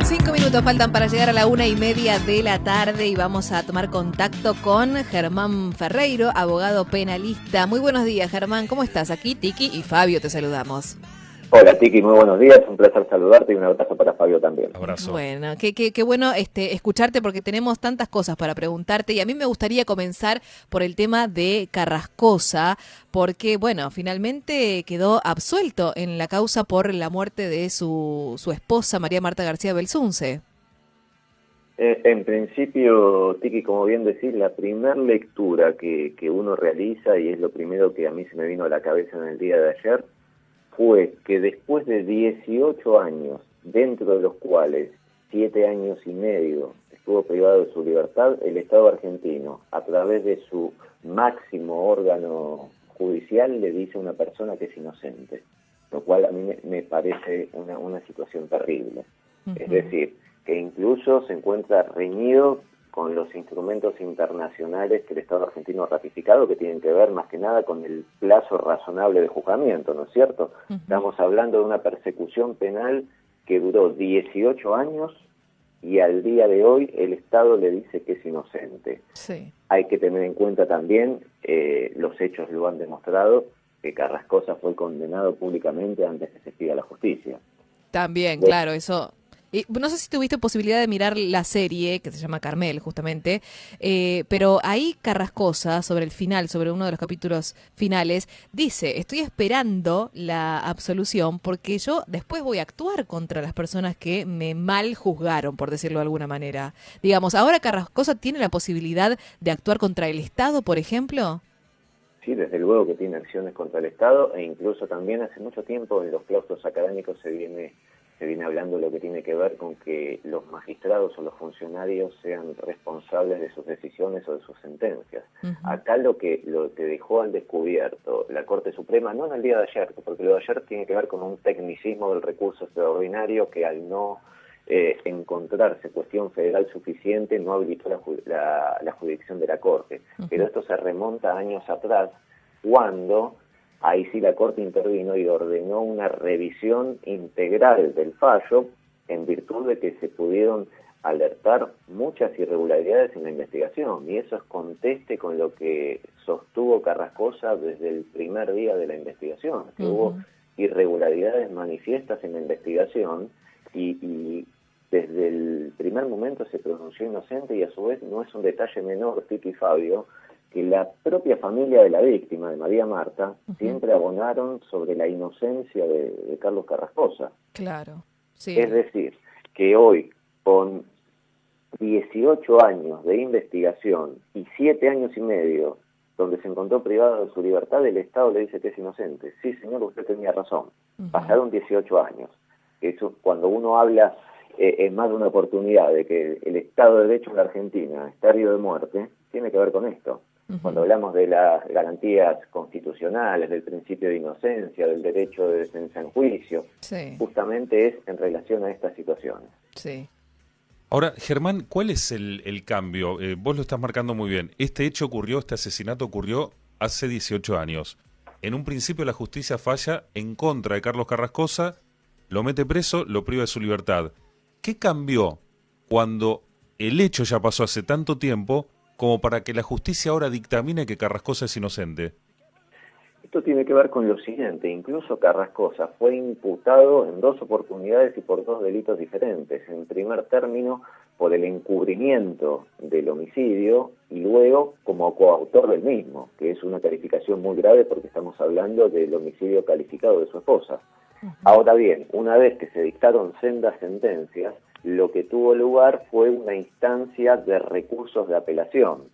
5 minutos faltan para llegar a la 1:30 de la tarde y vamos a tomar contacto con Germán Ferreiro, abogado penalista. Muy buenos días, Germán. ¿Cómo estás? Aquí Tiki y Fabio te saludamos. Hola Tiki, muy buenos días, un placer saludarte y un abrazo para Fabio también. Abrazo. Bueno, qué bueno escucharte porque tenemos tantas cosas para preguntarte y a mí me gustaría comenzar por el tema de Carrascosa porque, bueno, finalmente quedó absuelto en la causa por la muerte de su esposa María Marta García Belsunce. En principio, Tiki, como bien decís, la primera lectura que uno realiza, y es lo primero que a mí se me vino a la cabeza en el día de ayer, fue que después de 18 años, dentro de los cuales 7 años y medio estuvo privado de su libertad, el Estado argentino, a través de su máximo órgano judicial, le dice a una persona que es inocente, lo cual a mí me parece una situación terrible. Uh-huh. Es decir, que incluso se encuentra reñido con los instrumentos internacionales que el Estado argentino ha ratificado, que tienen que ver más que nada con el plazo razonable de juzgamiento, ¿no es cierto? Uh-huh. Estamos hablando de una persecución penal que duró 18 años y al día de hoy el Estado le dice que es inocente. Sí. Hay que tener en cuenta también, los hechos lo han demostrado, que Carrascosa fue condenado públicamente antes que se pida la justicia. También, claro, eso... No sé si tuviste posibilidad de mirar la serie, que se llama Carmel, justamente, pero ahí Carrascosa, sobre el final, sobre uno de los capítulos finales, dice, estoy esperando la absolución porque yo después voy a actuar contra las personas que me mal juzgaron, por decirlo de alguna manera. Digamos, ¿ahora Carrascosa tiene la posibilidad de actuar contra el Estado, por ejemplo? Sí, desde luego que tiene acciones contra el Estado e incluso también hace mucho tiempo en los claustros académicos se viene hablando de lo que tiene que ver con que los magistrados o los funcionarios sean responsables de sus decisiones o de sus sentencias. Uh-huh. Acá lo que dejó al descubierto la Corte Suprema, no en el día de ayer, porque lo de ayer tiene que ver con un tecnicismo del recurso extraordinario que al no encontrarse cuestión federal suficiente no habilitó la jurisdicción de la Corte. Uh-huh. Pero esto se remonta a años atrás, cuando... Ahí sí la Corte intervino y ordenó una revisión integral del fallo en virtud de que se pudieron alertar muchas irregularidades en la investigación. Y eso es conteste con lo que sostuvo Carrascosa desde el primer día de la investigación, que uh-huh. hubo irregularidades manifiestas en la investigación y desde el primer momento se pronunció inocente y a su vez no es un detalle menor, Tiki y Fabio, que la propia familia de la víctima, de María Marta, uh-huh. siempre abonaron sobre la inocencia de Carlos Carrascosa. Claro, sí. Es decir, que hoy, con 18 años de investigación y 7 años y medio, donde se encontró privado de su libertad, el Estado le dice que es inocente. Sí, señor, usted tenía razón. Uh-huh. Pasaron 18 años. Eso, cuando uno habla en más de una oportunidad de que el Estado de Derecho en la Argentina está herido de muerte, tiene que ver con esto. Uh-huh. Cuando hablamos de las garantías constitucionales, del principio de inocencia, del derecho de defensa en juicio, sí. justamente es en relación a estas situaciones. Sí. Ahora, Germán, ¿cuál es el cambio? Vos lo estás marcando muy bien. Este hecho ocurrió, este asesinato ocurrió hace 18 años. En un principio la justicia falla en contra de Carlos Carrascosa, lo mete preso, lo priva de su libertad. ¿Qué cambió cuando el hecho ya pasó hace tanto tiempo como para que la justicia ahora dictamine que Carrascosa es inocente? Esto tiene que ver con lo siguiente, incluso Carrascosa fue imputado en 2 oportunidades y por 2 delitos diferentes. En primer término, por el encubrimiento del homicidio y luego como coautor del mismo, que es una calificación muy grave porque estamos hablando del homicidio calificado de su esposa. Uh-huh. Ahora bien, una vez que se dictaron sendas sentencias, lo que tuvo lugar fue una instancia de recursos de apelación.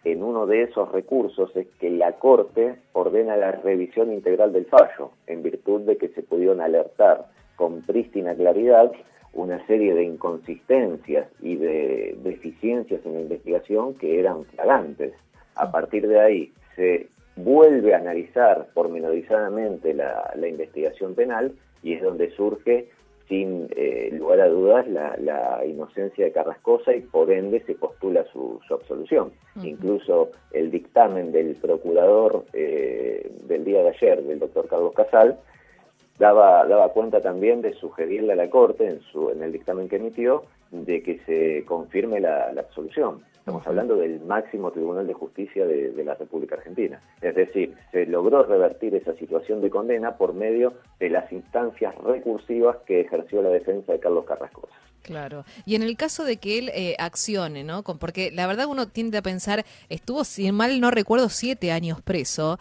En uno de esos recursos es que la Corte ordena la revisión integral del fallo, en virtud de que se pudieron alertar con prístina claridad una serie de inconsistencias y de deficiencias en la investigación que eran flagrantes. A partir de ahí se vuelve a analizar pormenorizadamente la investigación penal y es donde surge sin lugar a dudas la inocencia de Carrascosa y por ende se postula su absolución. Uh-huh. Incluso el dictamen del procurador del día de ayer, del doctor Carlos Casal, daba cuenta también de sugerirle a la Corte, en el dictamen que emitió, de que se confirme la absolución. Estamos hablando del máximo Tribunal de Justicia de la República Argentina. Es decir, se logró revertir esa situación de condena por medio de las instancias recursivas que ejerció la defensa de Carlos Carrascosa. Claro. Y en el caso de que él accione, ¿no? Porque la verdad uno tiende a pensar, estuvo, si mal no recuerdo, 7 años preso.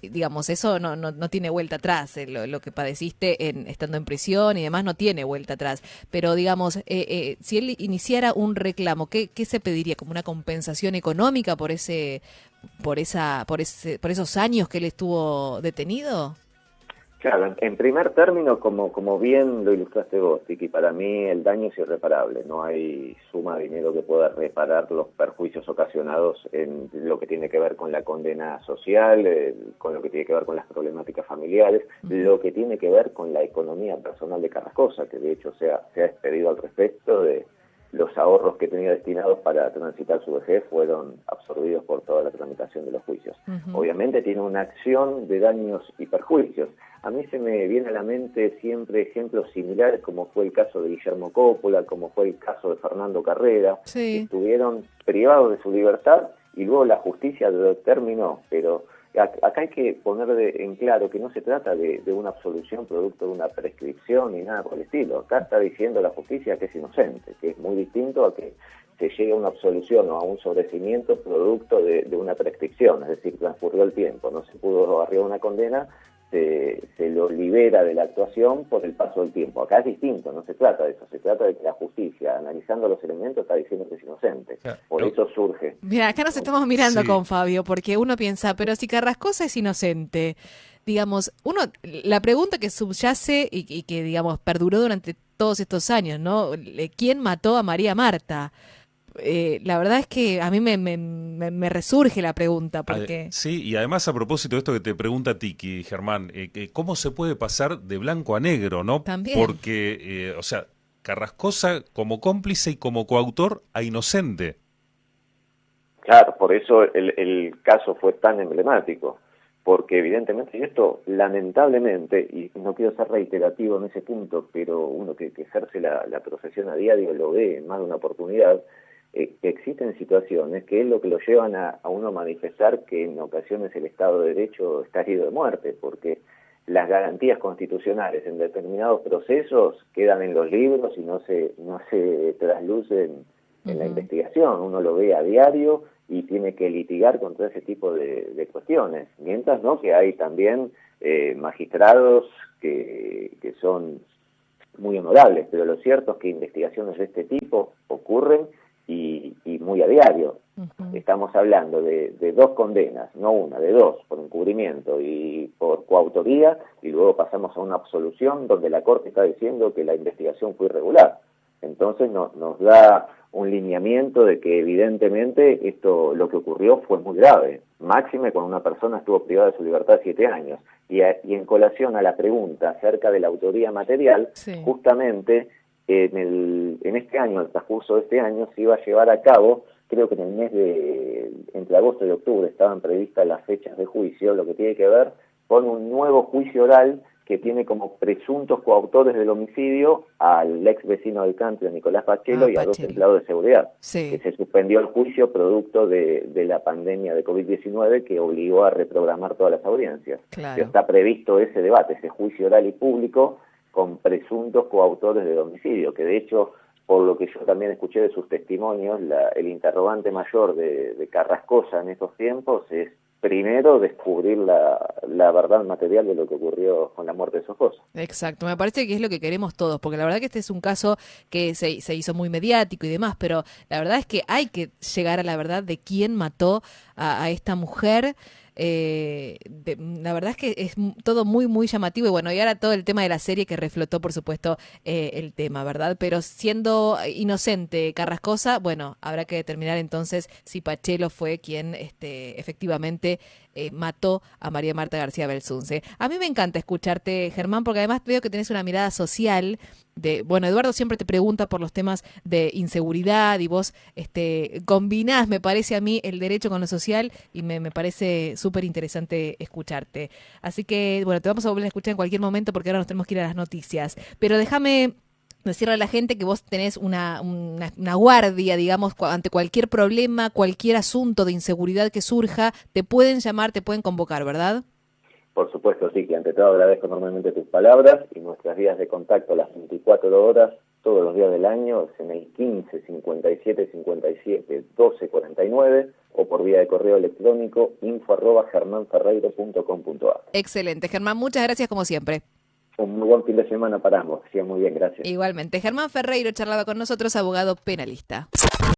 Digamos, eso no tiene vuelta atrás. Lo que padeciste estando en prisión y demás no tiene vuelta atrás. Pero, digamos, si él iniciara un reclamo, ¿qué se pediría? ¿Como una compensación económica por esos años que él estuvo detenido? Claro, en primer término, como bien lo ilustraste vos, Tiki, para mí el daño es irreparable. No hay suma de dinero que pueda reparar los perjuicios ocasionados en lo que tiene que ver con la condena social, con lo que tiene que ver con las problemáticas familiares, lo que tiene que ver con la economía personal de Carrascosa, que de hecho se ha expedido al respecto de los ahorros que tenía destinados para transitar su vejez fueron absorbidos por toda la tramitación de los juicios. Obviamente tiene una acción de daños y perjuicios. A mí se me viene a la mente siempre ejemplos similares, como fue el caso de Guillermo Coppola, como fue el caso de Fernando Carrera, que estuvieron privados de su libertad y luego la justicia lo determinó, pero acá hay que poner en claro que no se trata de una absolución producto de una prescripción ni nada por el estilo. Acá está diciendo la justicia que es inocente, que es muy distinto a que se llegue a una absolución o a un sobrecimiento producto de una prescripción, es decir, transcurrió el tiempo, no se pudo arribar una condena, se lo libera de la actuación por el paso del tiempo. Acá es distinto, no se trata de eso, se trata de que la justicia, analizando los elementos, está diciendo que es inocente. Por eso surge. Mira, acá nos estamos mirando con Fabio, porque uno piensa, pero si Carrascosa es inocente, digamos, la pregunta que subyace y que, digamos, perduró durante todos estos años, ¿no? ¿Quién mató a María Marta? La verdad es que a mí me resurge la pregunta, porque... Sí, y además a propósito de esto que te pregunta Tiki, Germán, ¿cómo se puede pasar de blanco a negro, no? También. Porque, o sea, Carrascosa como cómplice y como coautor a inocente. Claro, por eso el caso fue tan emblemático, porque evidentemente, y esto lamentablemente, y no quiero ser reiterativo en ese punto, pero uno que ejerce la profesión a diario lo ve en más de una oportunidad, que existen situaciones que es lo que lo llevan a uno a manifestar que en ocasiones el Estado de Derecho está herido de muerte, porque las garantías constitucionales en determinados procesos quedan en los libros y no se traslucen en la investigación. Uno lo ve a diario y tiene que litigar contra ese tipo de cuestiones, mientras no que hay también magistrados que son muy honorables, pero lo cierto es que investigaciones de este tipo ocurren y muy a diario. Estamos hablando de 2 condenas, no una, de 2, por encubrimiento y por coautoría, y luego pasamos a una absolución donde la Corte está diciendo que la investigación fue irregular. Entonces nos da un lineamiento de que evidentemente lo que ocurrió fue muy grave, máxime cuando una persona estuvo privada de su libertad 7 años. Y en colación a la pregunta acerca de la autoría material, justamente en este año, el transcurso de este año, se iba a llevar a cabo, creo que en el mes entre agosto y octubre estaban previstas las fechas de juicio, lo que tiene que ver con un nuevo juicio oral que tiene como presuntos coautores del homicidio al ex vecino del country, Nicolás Pachelo, y a 2 empleados de seguridad, que se suspendió el juicio producto de la pandemia de COVID-19 que obligó a reprogramar todas las audiencias. Claro. Pero está previsto ese debate, ese juicio oral y público con presuntos coautores del homicidio, que de hecho, por lo que yo también escuché de sus testimonios, el interrogante mayor de Carrascosa en estos tiempos es primero descubrir la verdad material de lo que ocurrió con la muerte de su esposa. Exacto, me parece que es lo que queremos todos, porque la verdad que este es un caso que se hizo muy mediático y demás, pero la verdad es que hay que llegar a la verdad de quién mató a esta mujer. La verdad es que es todo muy, muy llamativo, y bueno, y ahora todo el tema de la serie que reflotó, por supuesto, el tema, ¿verdad? Pero siendo inocente Carrascosa, bueno, habrá que determinar entonces si Pachelo fue quien efectivamente mató a María Marta García Belsunce. A mí me encanta escucharte, Germán, porque además veo que tenés una mirada social bueno, Eduardo siempre te pregunta por los temas de inseguridad y vos combinás, me parece a mí, el derecho con lo social y me parece súper interesante escucharte. Así que, bueno, te vamos a volver a escuchar en cualquier momento porque ahora nos tenemos que ir a las noticias. Pero déjame decirle a la gente que vos tenés una guardia, digamos, ante cualquier problema, cualquier asunto de inseguridad que surja, te pueden llamar, te pueden convocar, ¿verdad? Por supuesto, sí, que ante todo agradezco enormemente tus palabras y nuestras vías de contacto las 24 horas, todos los días del año, es en el 15 57 57 12 49 o por vía de correo electrónico info@germanferreiro.com.ar. Excelente, Germán, muchas gracias como siempre. Un muy buen fin de semana para ambos, que siga muy bien, gracias. Igualmente, Germán Ferreiro charlaba con nosotros, abogado penalista.